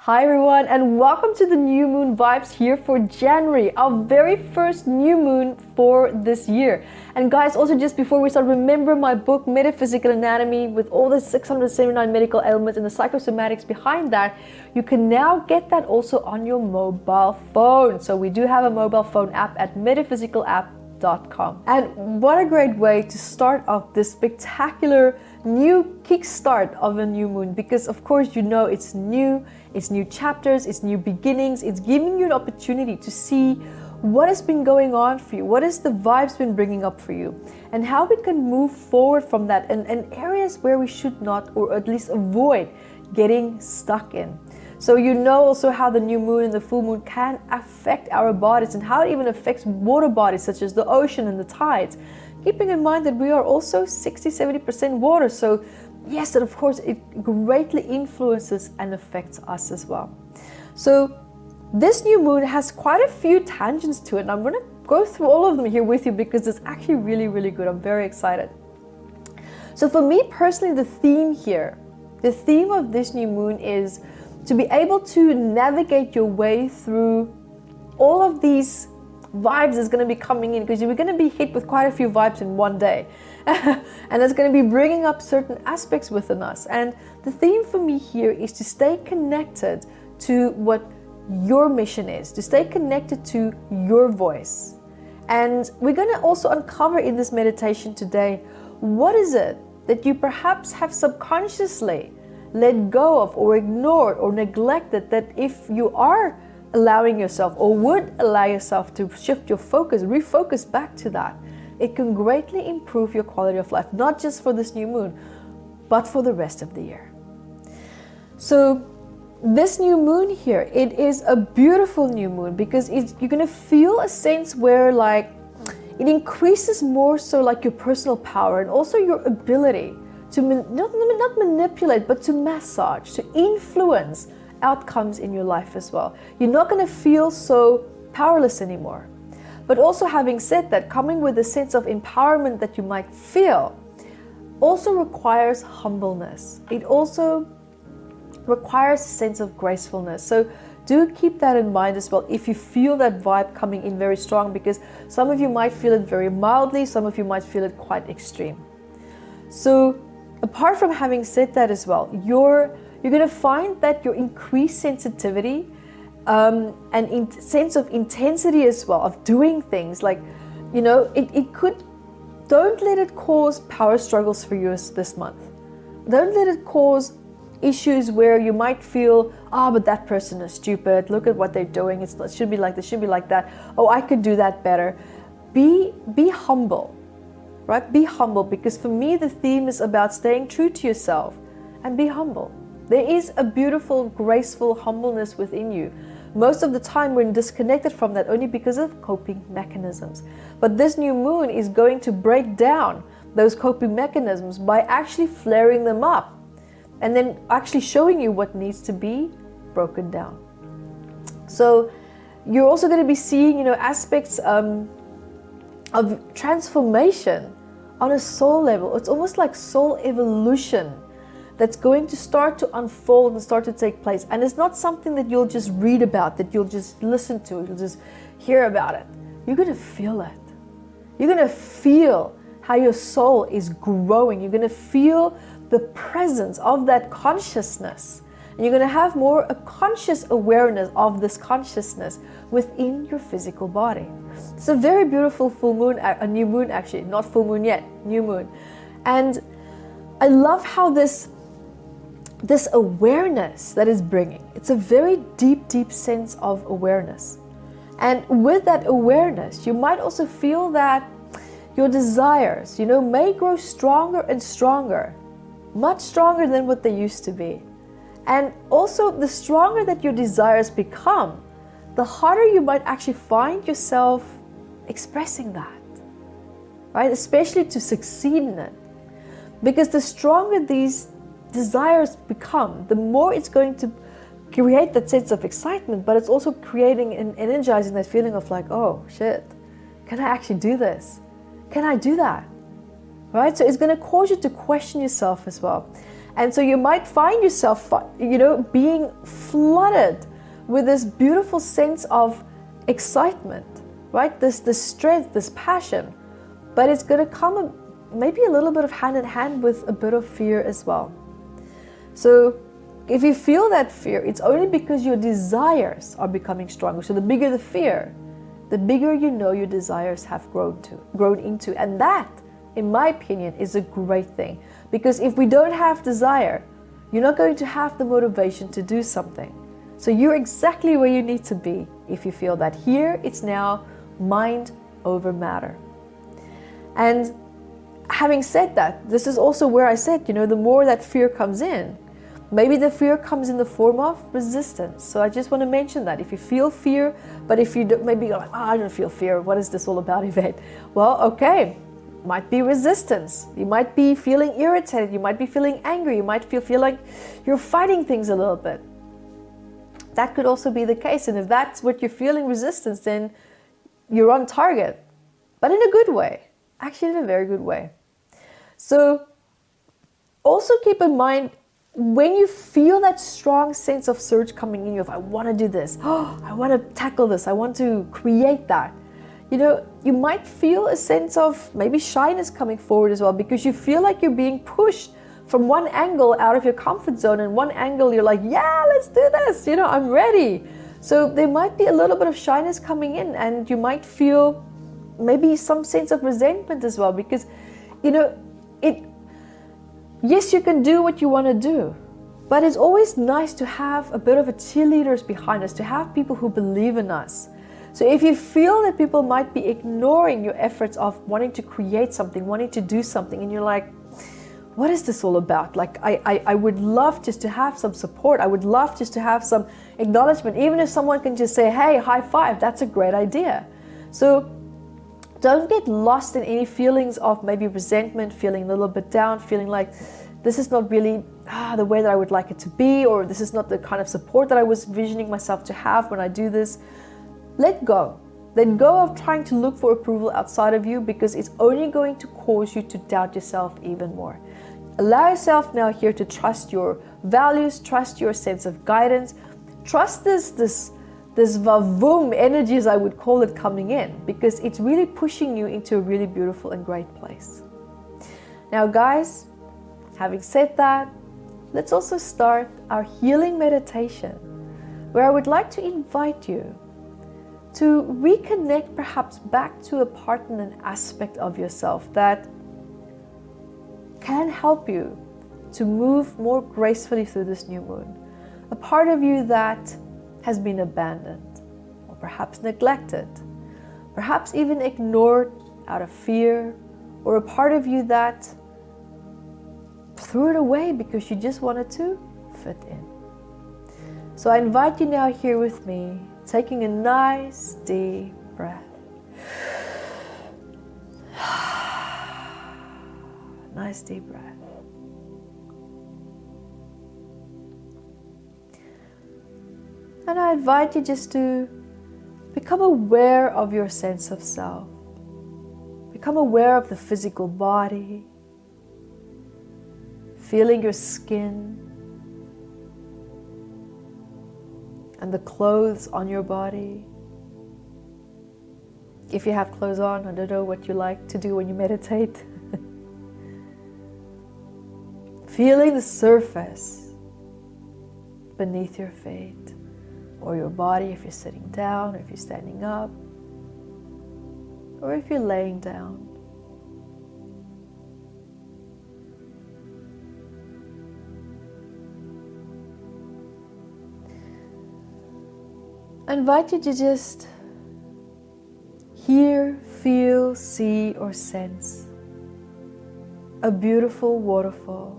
Hi everyone, and welcome to the new moon vibes here for January, our very first new moon for this year. And guys, also just before we start, remember my book Metaphysical Anatomy with all the 679 medical ailments and the psychosomatics behind that. You can now get that also on your mobile phone. So we do have a mobile phone app at metaphysicalapp.com. And what a great way to start off this spectacular new kickstart of a new moon, because of course you know it's new chapters, it's new beginnings. It's giving you an opportunity to see what has been going on for you, what has the vibes been bringing up for you, and how we can move forward from that, and areas where we should not, or at least avoid getting stuck in. So you know also how the new moon and the full moon can affect our bodies, and how it even affects water bodies such as the ocean and the tides. Keeping in mind that we are also 60-70% water, so yes, and of course it greatly influences and affects us as well. So this new moon has quite a few tangents to it, and I'm going to go through all of them here with you because it's actually really good. I'm very excited. So for me personally, the theme of this new moon is to be able to navigate your way through all of these vibes is going to be coming in, because you're going to be hit with quite a few vibes in one day. And it's going to be bringing up certain aspects within us. And the theme for me here is to stay connected to what your mission is, to stay connected to your voice. And we're going to also uncover in this meditation today, what is it that you perhaps have subconsciously let go of or ignored or neglected, that if you are allowing yourself or would allow yourself to shift your focus, refocus back to that, it can greatly improve your quality of life, not just for this new moon, but for the rest of the year. So this new moon here, it is a beautiful new moon, because you're going to feel a sense where like it increases more so like your personal power, and also your ability to not manipulate, but to massage, to influence outcomes in your life as well. You're not going to feel so powerless anymore. But also, having said that, coming with a sense of empowerment that you might feel also requires humbleness. It also requires a sense of gracefulness. So do keep that in mind as well if you feel that vibe coming in very strong, because some of you might feel it very mildly, some of you might feel it quite extreme. So apart from having said that as well, you're going to find that your increased sensitivity and sense of intensity as well, of doing things, like, you know, it could, don't let it cause power struggles for you this month. Don't let it cause issues where you might feel, but that person is stupid, look at what they're doing, it should be like this, should be like that, oh, I could do that better. Be humble, right? Be humble, because for me the theme is about staying true to yourself and be humble. There is a beautiful, graceful humbleness within you. Most of the time we're disconnected from that only because of coping mechanisms. But this new moon is going to break down those coping mechanisms by actually flaring them up, and then actually showing you what needs to be broken down. So you're also going to be seeing, you know, aspects of transformation on a soul level. It's almost like soul evolution that's going to start to unfold and start to take place. And it's not something that you'll just read about, that you'll just listen to, you'll just hear about it. You're going to feel it. You're going to feel how your soul is growing. You're going to feel the presence of that consciousness. And you're going to have more a conscious awareness of this consciousness within your physical body. It's a very beautiful full moon, a new moon actually, not full moon yet, new moon. And I love how this awareness that is bringing, it's a very deep sense of awareness. And with that awareness, you might also feel that your desires, you know, may grow stronger and stronger, much stronger than what they used to be. And also, the stronger that your desires become, the harder you might actually find yourself expressing that, right? Especially to succeed in it. Because the stronger these desires become, the more it's going to create that sense of excitement, but it's also creating and energizing that feeling of like, oh shit, can I actually do this? Can I do that? Right? So it's going to cause you to question yourself as well. And so you might find yourself, being flooded with this beautiful sense of excitement, right? This strength, this passion. But it's going to come maybe a little bit of hand in hand with a bit of fear as well. So if you feel that fear, it's only because your desires are becoming stronger. So the bigger the fear, the bigger you know your desires have grown into. And that, in my opinion, is a great thing. Because if we don't have desire, you're not going to have the motivation to do something. So you're exactly where you need to be if you feel that. Here, it's now mind over matter. And having said that, this is also where I said, the more that fear comes in, maybe the fear comes in the form of resistance. So I just want to mention that. If you feel fear, but if you don't, maybe you're like, I don't feel fear. What is this all about, Evette? Well, okay. Might be resistance. You might be feeling irritated. You might be feeling angry. You might feel like you're fighting things a little bit. That could also be the case. And if that's what you're feeling, resistance, then you're on target. But in a good way. Actually, in a very good way. So also keep in mind, when you feel that strong sense of surge coming in you, if I want to do this, I want to tackle this, I want to create that, you might feel a sense of maybe shyness coming forward as well, because you feel like you're being pushed from one angle out of your comfort zone, and one angle you're like, yeah, let's do this, I'm ready. So there might be a little bit of shyness coming in, and you might feel maybe some sense of resentment as well, because, yes, you can do what you want to do, but it's always nice to have a bit of a cheerleaders behind us, to have people who believe in us. So if you feel that people might be ignoring your efforts of wanting to create something, wanting to do something, and you're like, what is this all about? Like, I would love just to have some support. I would love just to have some acknowledgement. Even if someone can just say, hey, high five, that's a great idea. So don't get lost in any feelings of maybe resentment, feeling a little bit down, feeling like this is not really the way that I would like it to be, or this is not the kind of support that I was envisioning myself to have when I do this. Let go. Let go of trying to look for approval outside of you, because it's only going to cause you to doubt yourself even more. Allow yourself now here to trust your values, trust your sense of guidance, trust this vavoom energy, as I would call it, coming in, because it's really pushing you into a really beautiful and great place. Now, guys, having said that, let's also start our healing meditation, where I would like to invite you to reconnect perhaps back to a part and an aspect of yourself that can help you to move more gracefully through this new moon. A part of you that has been abandoned, or perhaps neglected, perhaps even ignored out of fear, or a part of you that threw it away because you just wanted to fit in. So I invite you now here with me, taking a nice deep breath. Nice deep breath. And I invite you just to become aware of your sense of self. Become aware of the physical body, feeling your skin and the clothes on your body. If you have clothes on, I don't know what you like to do when you meditate. Feeling the surface beneath your feet, or your body if you're sitting down, or if you're standing up, or if you're laying down. I invite you to just hear, feel, see, or sense a beautiful waterfall.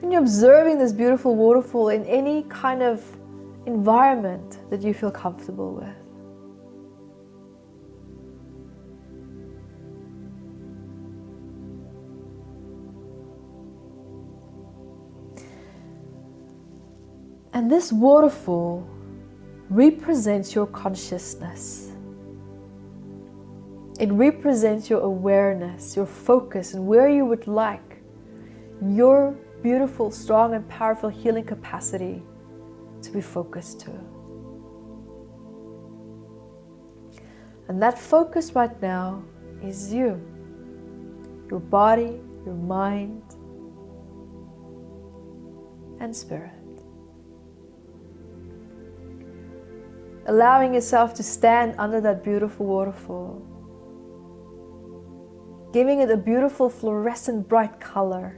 And you're observing this beautiful waterfall in any kind of environment that you feel comfortable with. And this waterfall represents your consciousness. It represents your awareness, your focus, and where you would like your beautiful, strong, and powerful healing capacity to be focused to. And that focus right now is you, your body, your mind, and spirit. Allowing yourself to stand under that beautiful waterfall, giving it a beautiful fluorescent bright color.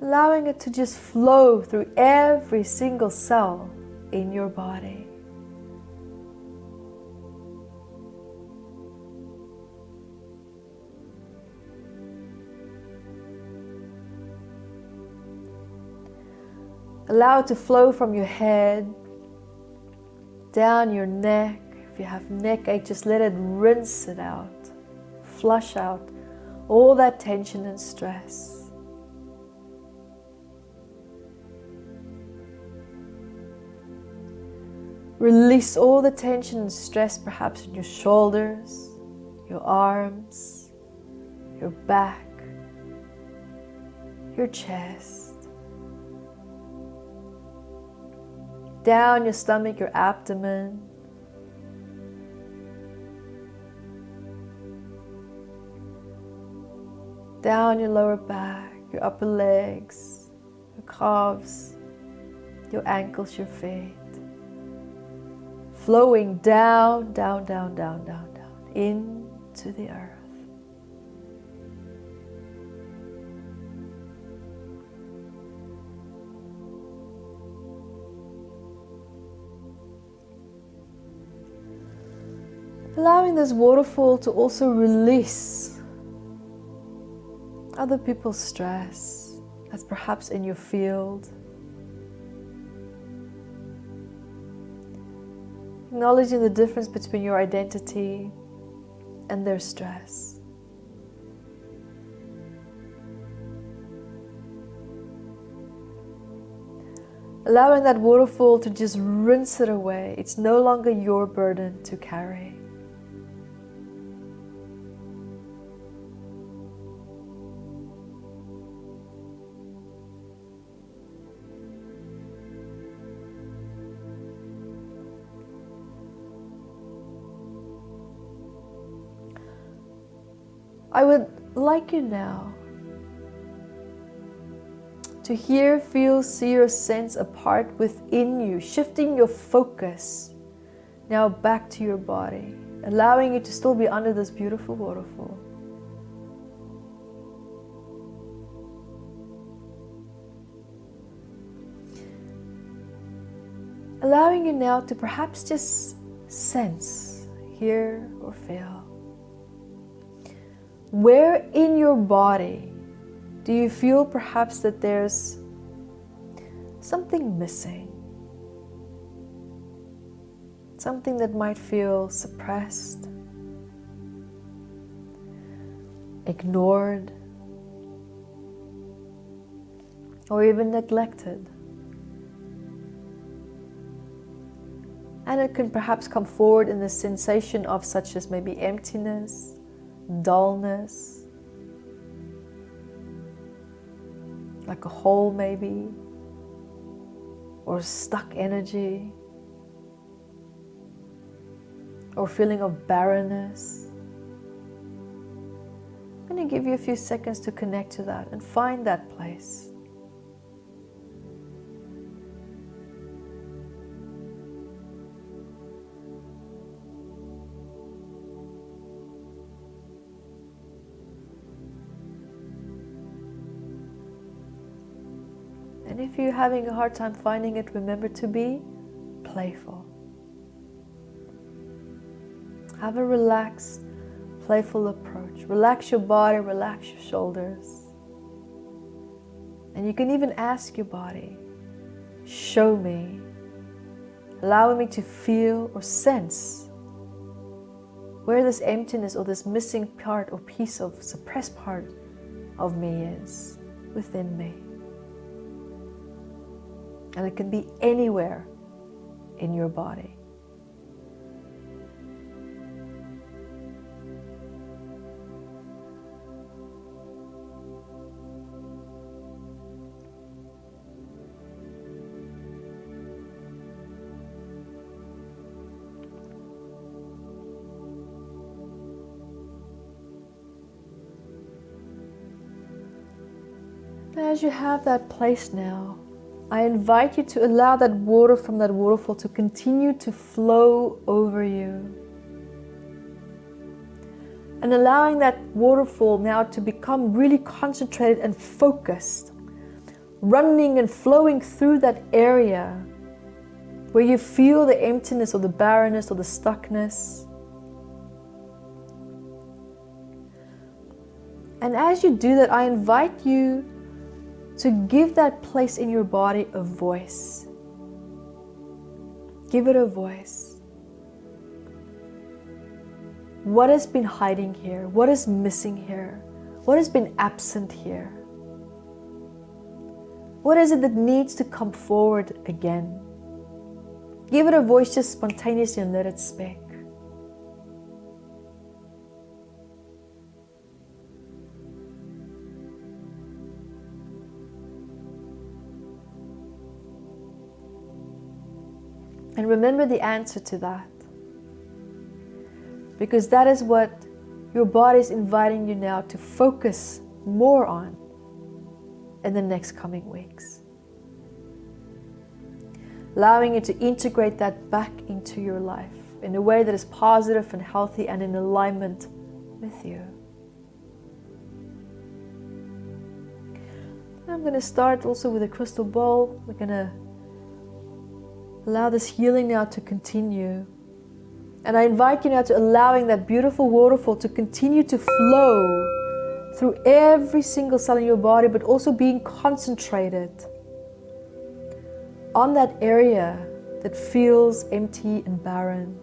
Allowing it to just flow through every single cell in your body. Allow it to flow from your head, down your neck. If you have neck ache, just let it rinse it out. Flush out all that tension and stress. Release all the tension and stress perhaps in your shoulders, your arms, your back, your chest. Down your stomach, your abdomen. Down your lower back, your upper legs, your calves, your ankles, your feet. Flowing down, down, down, down, down, down, into the earth. Allowing this waterfall to also release other people's stress that's perhaps in your field. Acknowledging the difference between your identity and their stress. Allowing that waterfall to just rinse it away. It's no longer your burden to carry. I would like you now to hear, feel, see, or sense a part within you, shifting your focus now back to your body, allowing you to still be under this beautiful waterfall. Allowing you now to perhaps just sense, hear, or feel. Where in your body do you feel perhaps that there's something missing? Something that might feel suppressed, ignored, or even neglected. And it can perhaps come forward in the sensation of such as maybe emptiness, dullness, like a hole maybe, or stuck energy, or feeling of barrenness. I'm going to give you a few seconds to connect to that and find that place. And if you're having a hard time finding it, remember to be playful. Have a relaxed, playful approach. Relax your body, relax your shoulders. And you can even ask your body, show me, allowing me to feel or sense where this emptiness or this missing part or piece of suppressed part of me is within me. And it can be anywhere in your body. As you have that place now, I invite you to allow that water from that waterfall to continue to flow over you. And allowing that waterfall now to become really concentrated and focused, running and flowing through that area where you feel the emptiness or the barrenness or the stuckness. And as you do that, I invite you to give that place in your body a voice. Give it a voice. What has been hiding here? What is missing here? What has been absent here? What is it that needs to come forward again? Give it a voice just spontaneously and let it speak. And remember the answer to that. Because that is what your body is inviting you now to focus more on in the next coming weeks. Allowing you to integrate that back into your life in a way that is positive and healthy and in alignment with you. I'm going to start also with a crystal ball. We're going to allow this healing now to continue. And I invite you now to allowing that beautiful waterfall to continue to flow through every single cell in your body, but also being concentrated on that area that feels empty and barren.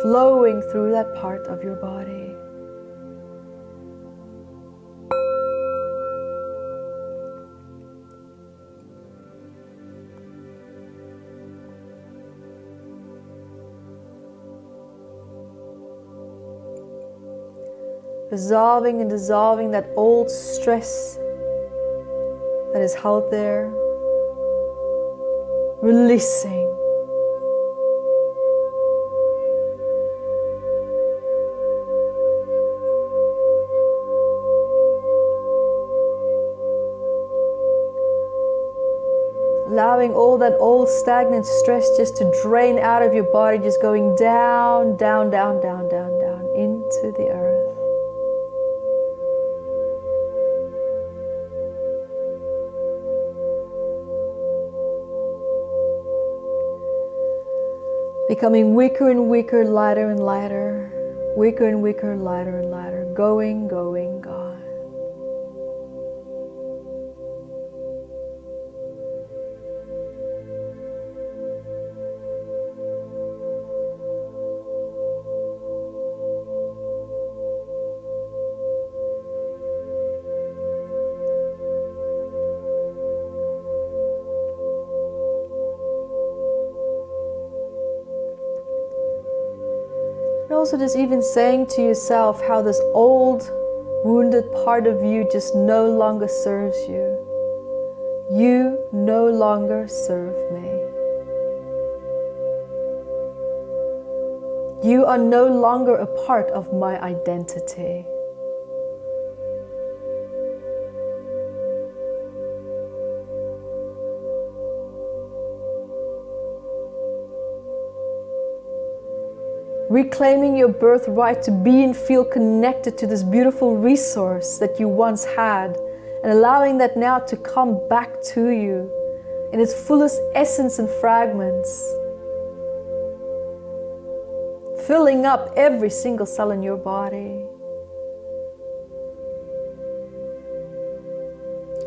Flowing through that part of your body. Resolving and dissolving that old stress that is held there. Releasing. Allowing all that old stagnant stress just to drain out of your body, just going down, down, down, down, down, down into the earth. Becoming weaker and weaker, lighter and lighter, weaker and weaker, lighter and lighter, going, going, gone. Also just even saying to yourself how this old wounded part of you just no longer serves you. You no longer serve me. You are no longer a part of my identity. Reclaiming your birthright to be and feel connected to this beautiful resource that you once had, and allowing that now to come back to you in its fullest essence and fragments, filling up every single cell in your body,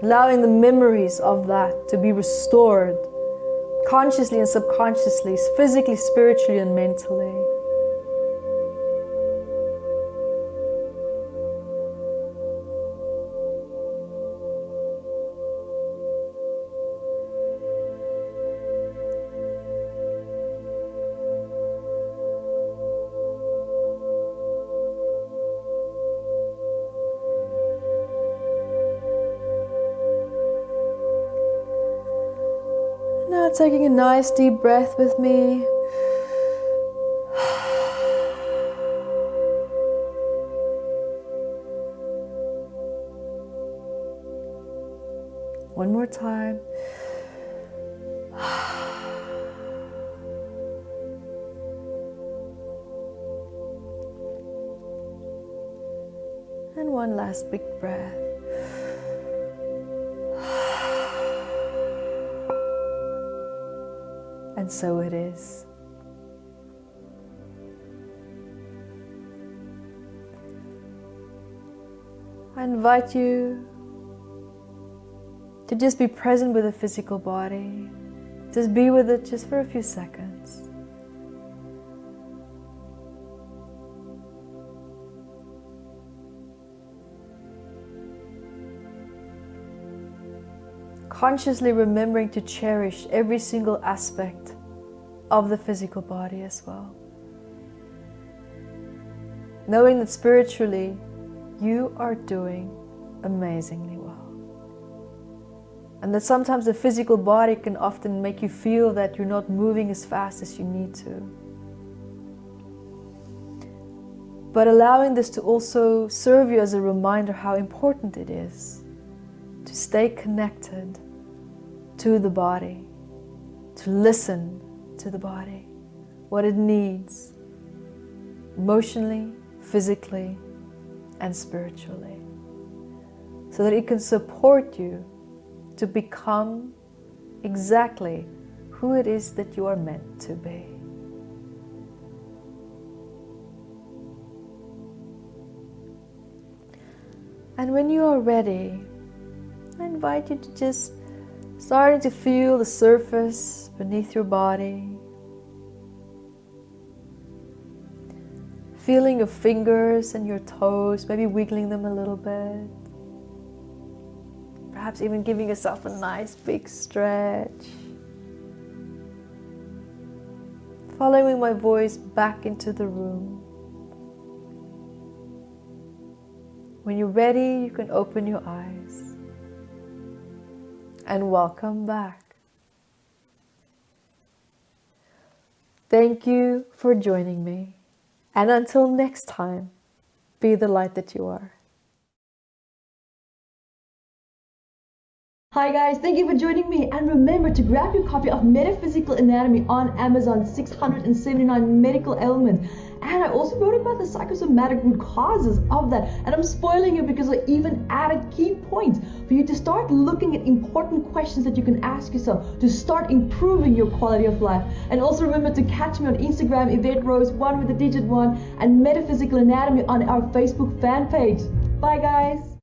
allowing the memories of that to be restored consciously and subconsciously, physically, spiritually, and mentally. taking a nice deep breath with me. One more time. And one last big breath. And so it is. I invite you to just be present with the physical body. Just be with it just for a few seconds. Consciously remembering to cherish every single aspect of the physical body as well. Knowing that spiritually, you are doing amazingly well. And that sometimes the physical body can often make you feel that you're not moving as fast as you need to. But allowing this to also serve you as a reminder how important it is to stay connected to the body, to listen to the body, what it needs, emotionally, physically, and spiritually, so that it can support you to become exactly who it is that you are meant to be. And when you are ready, I invite you to just starting to feel the surface beneath your body. Feeling your fingers and your toes, maybe wiggling them a little bit. Perhaps even giving yourself a nice big stretch. Following my voice back into the room. When you're ready, you can open your eyes. And welcome back. Thank you for joining me. And until next time, be the light that you are. Hi guys, thank you for joining me, and remember to grab your copy of Metaphysical Anatomy on Amazon, 679 medical ailments. And I also wrote about the psychosomatic root causes of that, and I'm spoiling you because I even added key points for you to start looking at important questions that you can ask yourself to start improving your quality of life. And also remember to catch me on Instagram, Evette Rose, 1 with the digit 1, and Metaphysical Anatomy on our Facebook fan page. Bye guys!